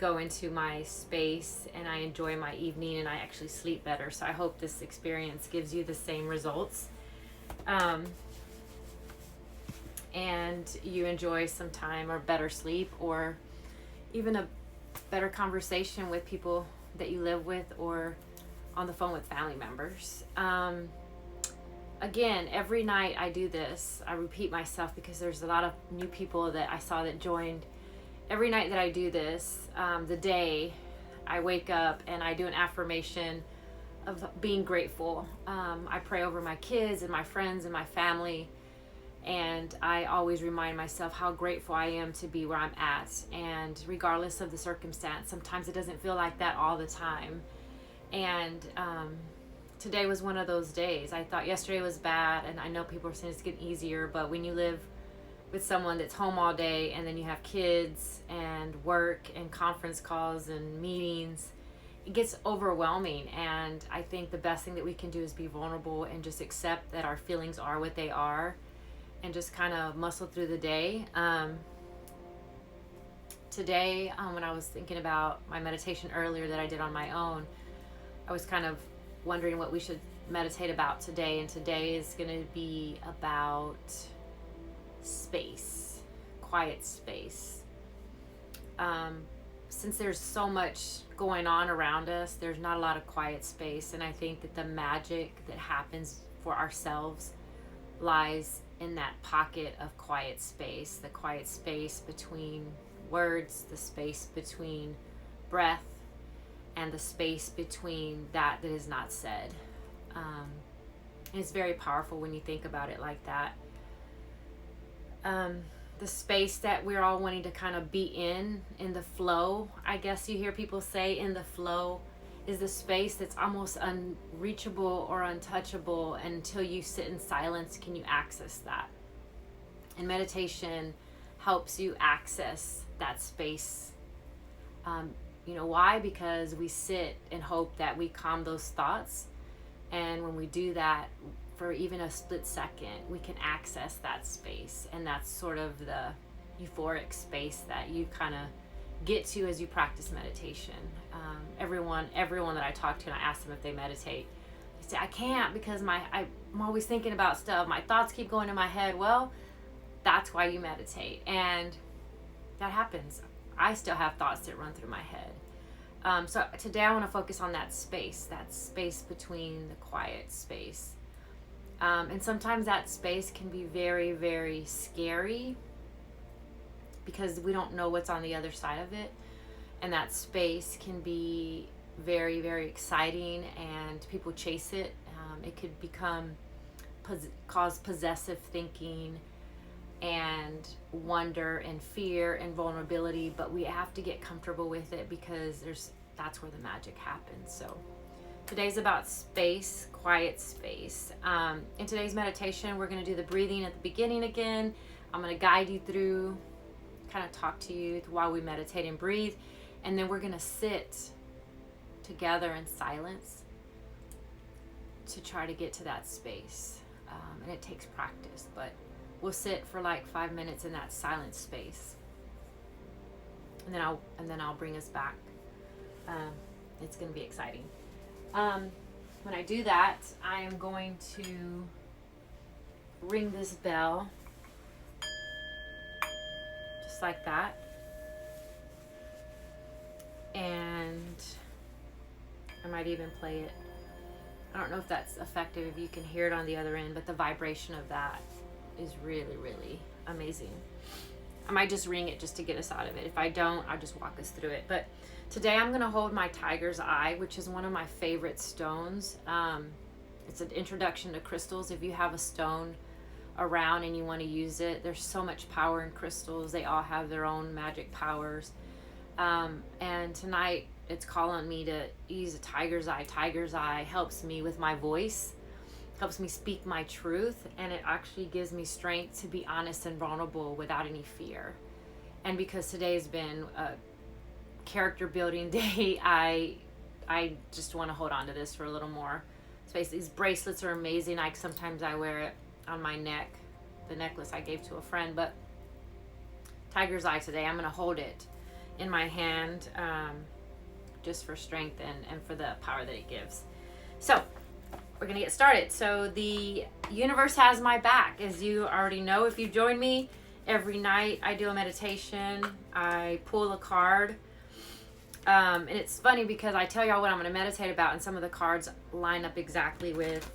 go into my space and I enjoy my evening and I actually sleep better. So I hope this experience gives you the same results. And you enjoy some time or better sleep, or even a better conversation with people that you live with, or on the phone with family members. Again, every night I do this. I repeat myself because there's a lot of new people that I saw that joined. Every night that I do this, the day I wake up and I do an affirmation of being grateful. I pray over my kids and my friends and my family. And I always remind myself how grateful I am to be where I'm at. And regardless of the circumstance, sometimes it doesn't feel like that all the time. And today was one of those days. I thought yesterday was bad, and I know people are saying it's getting easier, but when you live with someone that's home all day and then you have kids and work and conference calls and meetings, it gets overwhelming. And I think the best thing that we can do is be vulnerable and just accept that our feelings are what they are, and just kind of muscle through the day. Today, when I was thinking about my meditation earlier that I did on my own, I was kind of wondering what we should meditate about today. And today is going to be about space, quiet space. Since there's so much going on around us, there's not a lot of quiet space. And I think that the magic that happens for ourselves lies in that pocket of quiet space, the quiet space between words, the space between breath, and the space between that is not said. It's very powerful when you think about it like that. The space that we're all wanting to kind of be in the flow, I guess you hear people say, in the flow, is the space that's almost unreachable or untouchable. And until you sit in silence can you access that. And meditation helps you access that space. You know why? Because we sit and hope that we calm those thoughts. And when we do that for even a split second, we can access that space. And that's sort of the euphoric space that you kind of get to as you practice meditation. Everyone that I talk to and I ask them if they meditate, they say, I can't because I'm always thinking about stuff. My thoughts keep going in my head. Well, that's why you meditate. And that happens. I still have thoughts that run through my head. So today I want to focus on that space between the quiet space. And sometimes that space can be very, very scary because we don't know what's on the other side of it. And that space can be very, very exciting and people chase it. It could cause possessive thinking and wonder and fear and vulnerability, but we have to get comfortable with it because that's where the magic happens. So today's about space, quiet space. In today's meditation, we're going to do the breathing at the beginning again. I'm going to guide you through, kind of talk to you while we meditate and breathe, and then we're going to sit together in silence to try to get to that space. And it takes practice, but we'll sit for like 5 minutes in that silent space, and then I'll bring us back. It's going to be exciting. When I do that, I am going to ring this bell, just like that, and I might even play it. I don't know if that's effective, if you can hear it on the other end, but the vibration of that is really, really amazing. I might just ring it just to get us out of it. If I don't, I'll just walk us through it. But today I'm going to hold my tiger's eye, which is one of my favorite stones. It's an introduction to crystals. If you have a stone around and you want to use it, there's so much power in crystals. They all have their own magic powers. And tonight it's calling me to use a tiger's eye. Tiger's eye helps me with my voice, helps me speak my truth, and it actually gives me strength to be honest and vulnerable without any fear. And because today's been a character building day, I just want to hold on to this for a little more space. These bracelets are amazing. Sometimes I wear it on my neck, the necklace I gave to a friend, but tiger's eye today, I'm going to hold it in my hand, just for strength and for the power that it gives. So we're going to get started. So the universe has my back, as you already know. If you join me every night, I do a meditation. I pull a card. And it's funny because I tell y'all what I'm going to meditate about, and some of the cards line up exactly with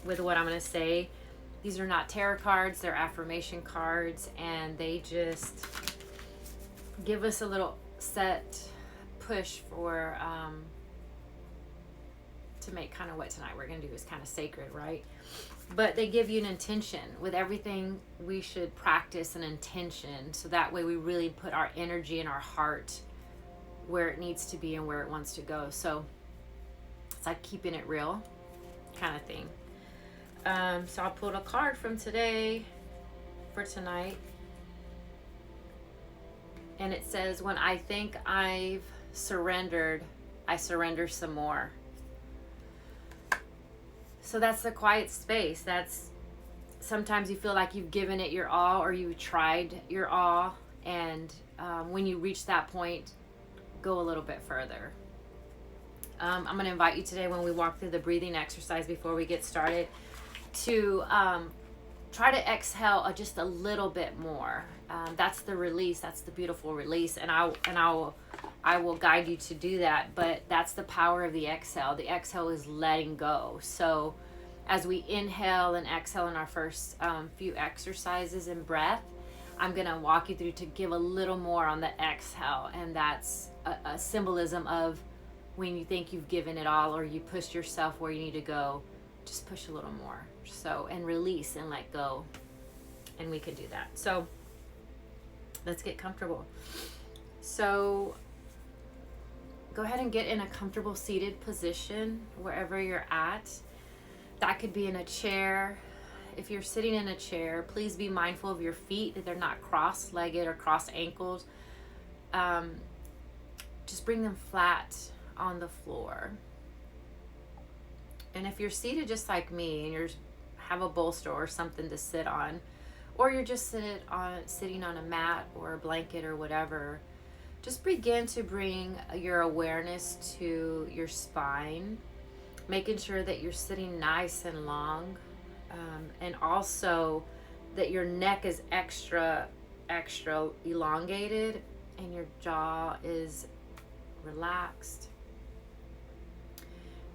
what I'm going to say. These are not tarot cards, they're affirmation cards, and they just give us a little set push for to make kind of what tonight we're going to do is kind of sacred, right? But they give you an intention. With everything, we should practice an intention, so that way we really put our energy and our heart where it needs to be and where it wants to go. So it's like keeping it real kind of thing. So I pulled a card from today for tonight, and it says, when I think I've surrendered, I surrender some more. So that's the quiet space. That's sometimes you feel like you've given it your all, or you tried your all, and when you reach that point, go a little bit further. I'm going to invite you today, when we walk through the breathing exercise before we get started, to try to exhale just a little bit more. That's the release. That's the beautiful release, and I will guide you to do that. But that's the power of the exhale. The exhale is letting go. So as we inhale and exhale in our first few exercises in breath, I'm going to walk you through to give a little more on the exhale, and that's a symbolism of when you think you've given it all, or you pushed yourself where you need to go, just push a little more. So, and release and let go, and we can do that. So let's get comfortable. So go ahead and get in a comfortable seated position wherever you're at. That could be in a chair. If you're sitting in a chair, please be mindful of your feet, that they're not cross-legged or cross-ankled. Just bring them flat on the floor. And if you're seated just like me, and you have a bolster or something to sit on, or you're just sitting on a mat or a blanket or whatever, just begin to bring your awareness to your spine, making sure that you're sitting nice and long, and also that your neck is extra elongated and your jaw is relaxed.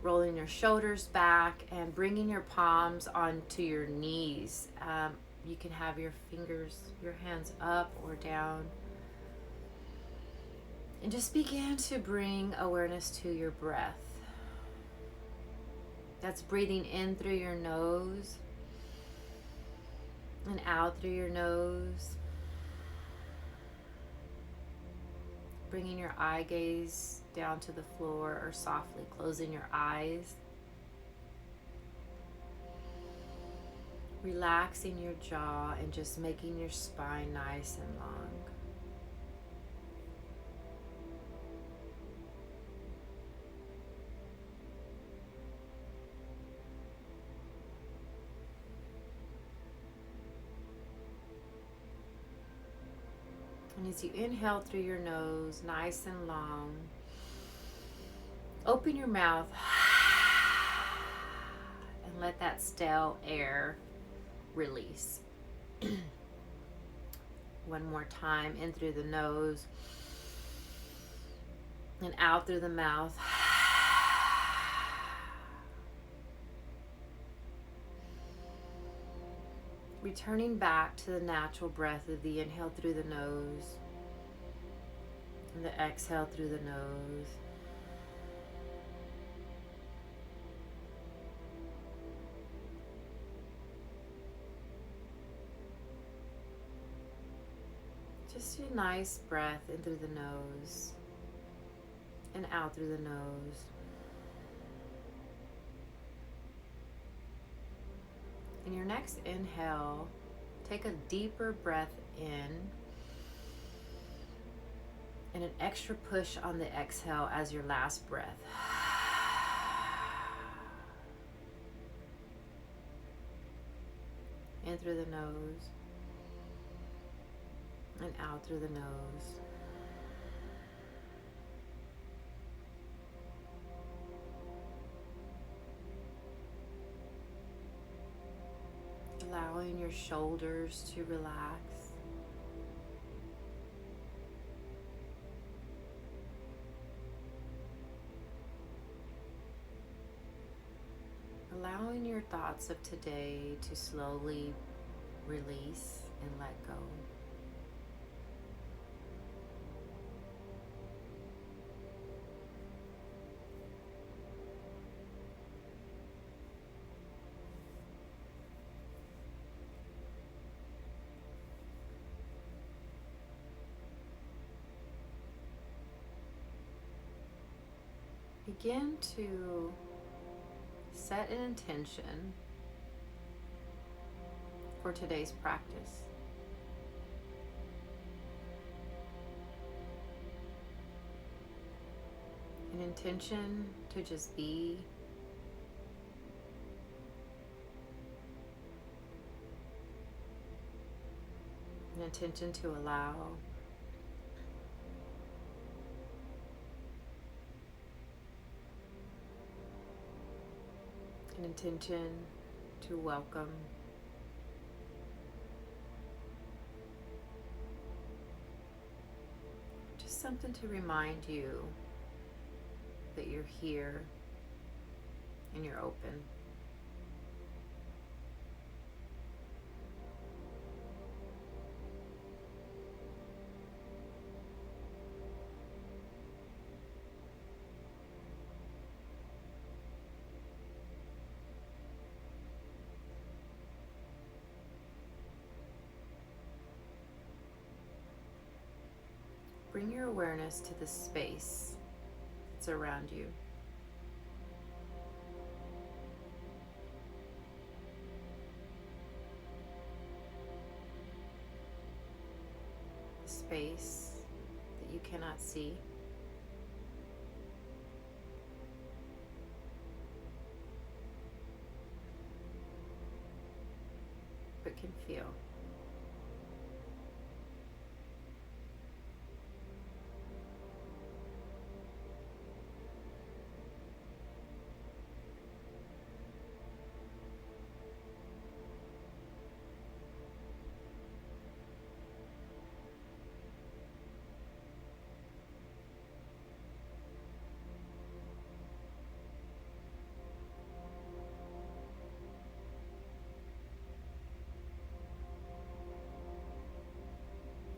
Rolling your shoulders back and bringing your palms onto your knees. You can have your hands up or down. And just begin to bring awareness to your breath. That's breathing in through your nose and out through your nose. Bringing your eye gaze down to the floor, or softly closing your eyes. Relaxing your jaw and just making your spine nice and long. And as you inhale through your nose, nice and long, open your mouth and let that stale air release. One more time, in through the nose and out through the mouth. Returning back to the natural breath of the inhale through the nose and the exhale through the nose. Just a nice breath in through the nose and out through the nose. In your next inhale, take a deeper breath in and an extra push on the exhale as your last breath. In through the nose and out through the nose. your shoulders to relax. Allowing your thoughts of today to slowly release and let go. Begin to set an intention for today's practice. An intention to just be. An intention to allow. An intention to welcome. Just something to remind you that you're here and you're open. Bring your awareness to the space that's around you. The space that you cannot see. But can feel.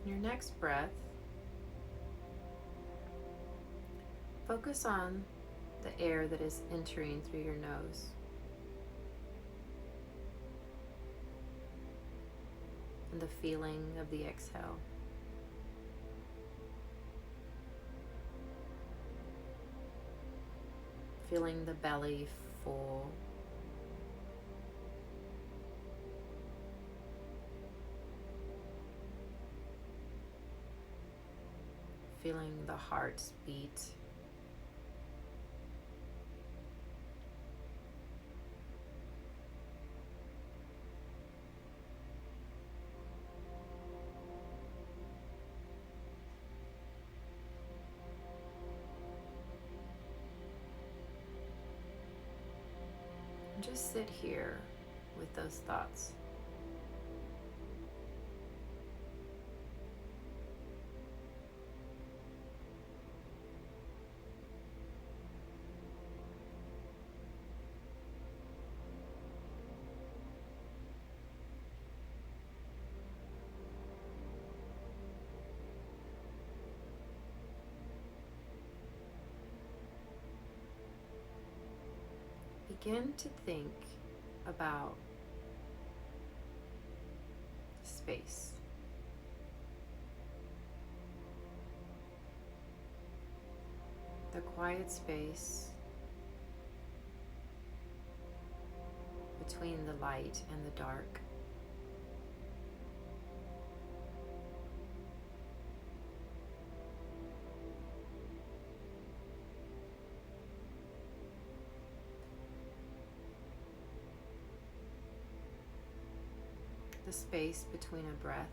Your next breath, focus on the air that is entering through your nose. And the feeling of the exhale. Feeling the belly full. Feeling the heart's beat. And just sit here with those thoughts. Begin to think about space. The quiet space between the light and the dark. The space between a breath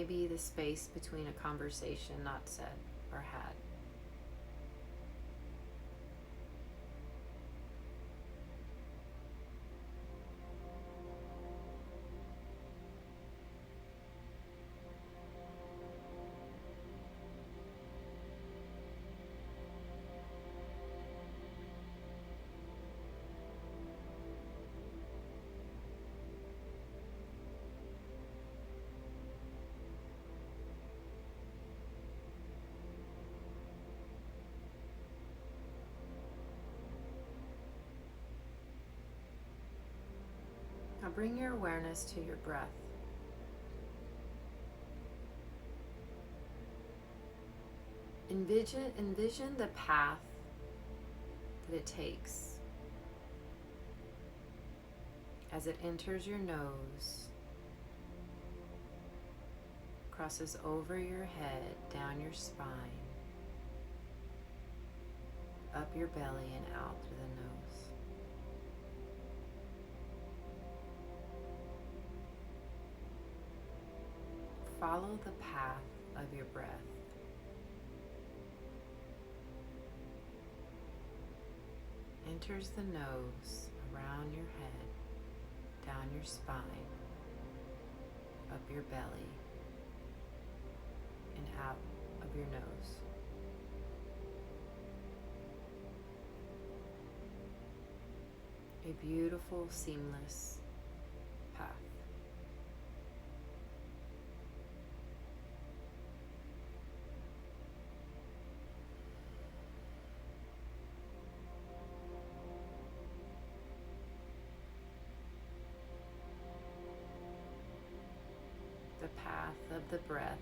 maybe the space between a conversation not said or had. Now bring your awareness to your breath. Envision the path that it takes as it enters your nose, crosses over your head, down your spine, up your belly and out through the nose. Follow the path of your breath. Enters the nose, around your head, down your spine, up your belly, and out of your nose. A beautiful, seamless path. The path of the breath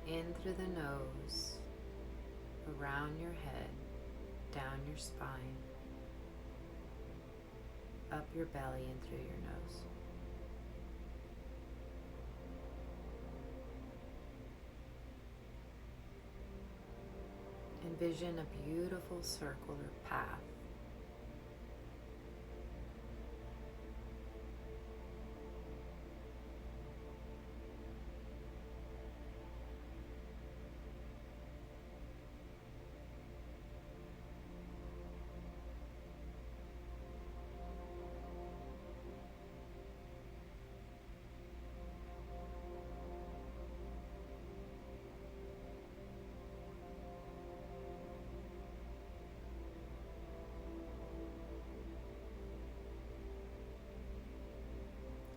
in through the nose, around your head, down your spine, up your belly and through your nose. Envision a beautiful circular path.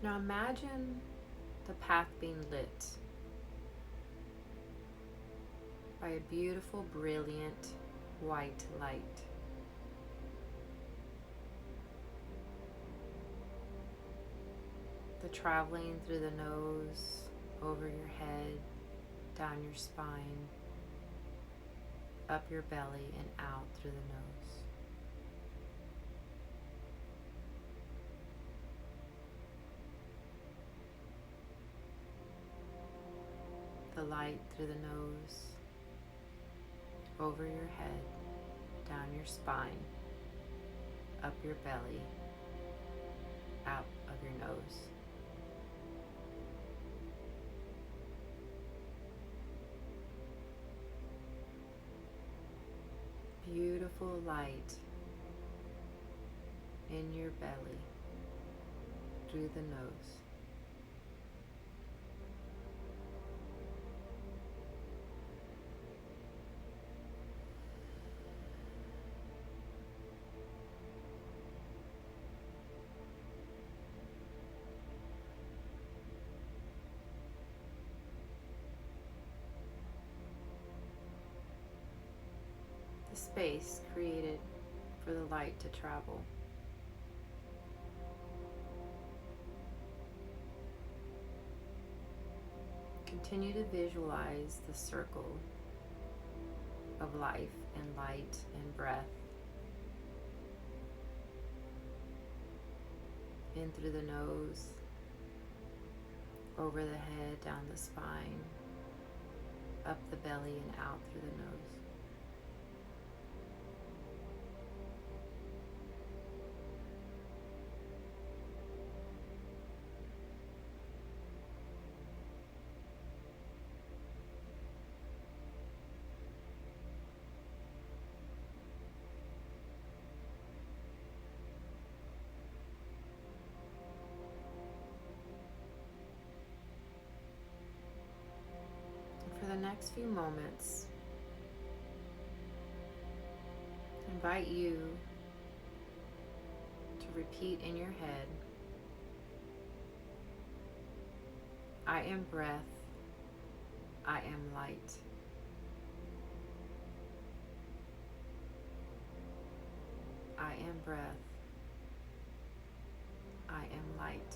Now imagine the path being lit by a beautiful, brilliant white light. The traveling through the nose, over your head, down your spine, up your belly and out through the nose. The light through the nose, over your head, down your spine, up your belly, out of your nose. Beautiful light in your belly, through the nose. The space created for the light to travel. Continue to visualize the circle of life and light and breath in through the nose, over the head, down the spine, up the belly and out through the nose. next few moments, I invite you to repeat in your head, I am breath, I am light. I am breath, I am light.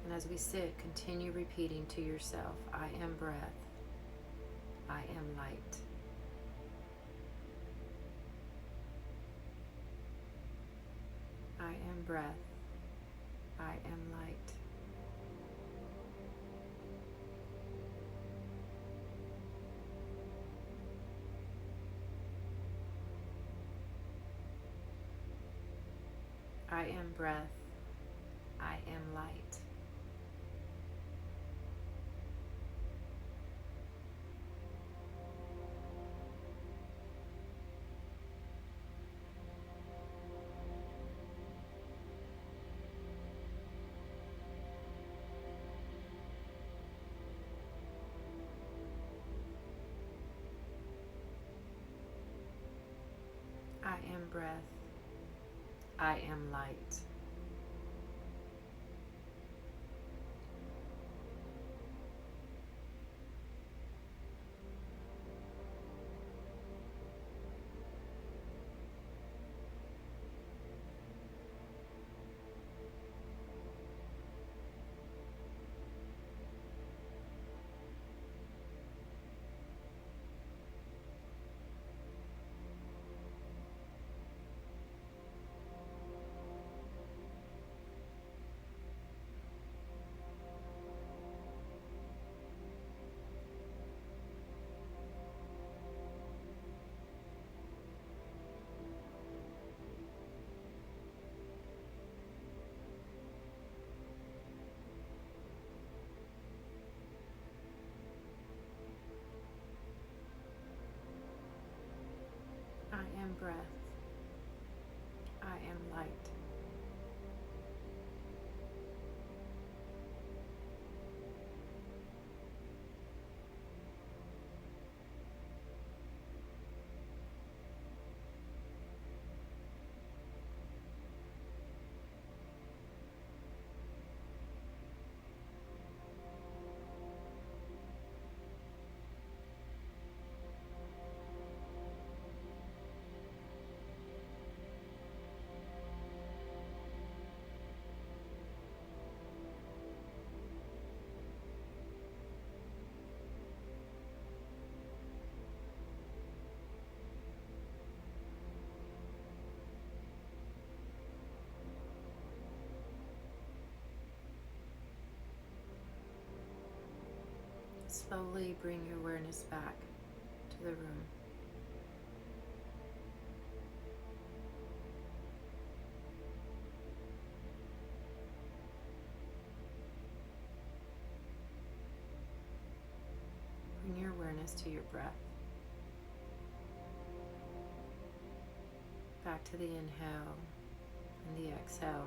And as we sit, continue repeating to yourself, I am breath, I am light. I am breath, I am light. I am breath, I am light. I am breath, I am light. I am breath, I am light. Slowly bring your awareness back to the room. Bring your awareness to your breath. Back to the inhale and the exhale.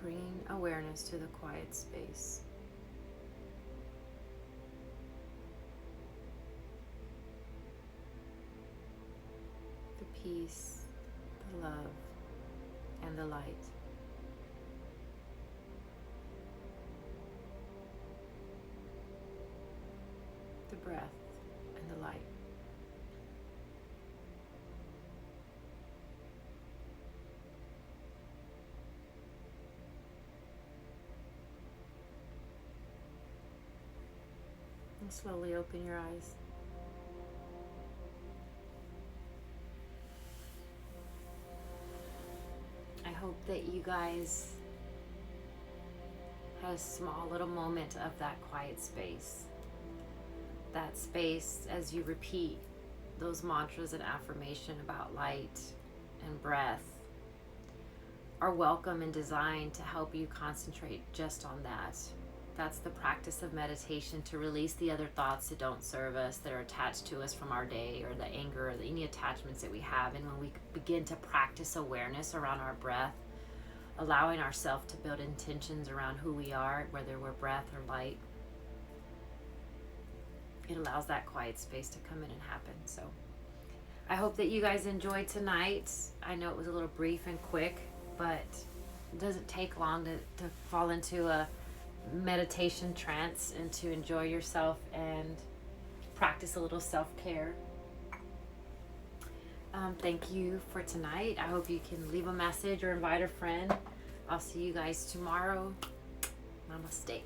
Bringing awareness to the quiet space. The peace, the love, and the light. The breath and the light. And slowly open your eyes. I hope that you guys had a small little moment of that quiet space. That space as you repeat those mantras and affirmation about light and breath are welcome and designed to help you concentrate just on that. That's the practice of meditation, to release the other thoughts that don't serve us, that are attached to us from our day, or the anger, or any attachments that we have. And when we begin to practice awareness around our breath, allowing ourselves to build intentions around who we are, whether we're breath or light, it allows that quiet space to come in and happen. So I hope that you guys enjoyed tonight. I know it was a little brief and quick, but it doesn't take long to fall into a meditation trance and to enjoy yourself and practice a little self-care. Thank you for tonight. I hope you can leave a message or invite a friend. I'll see you guys tomorrow. Namaste.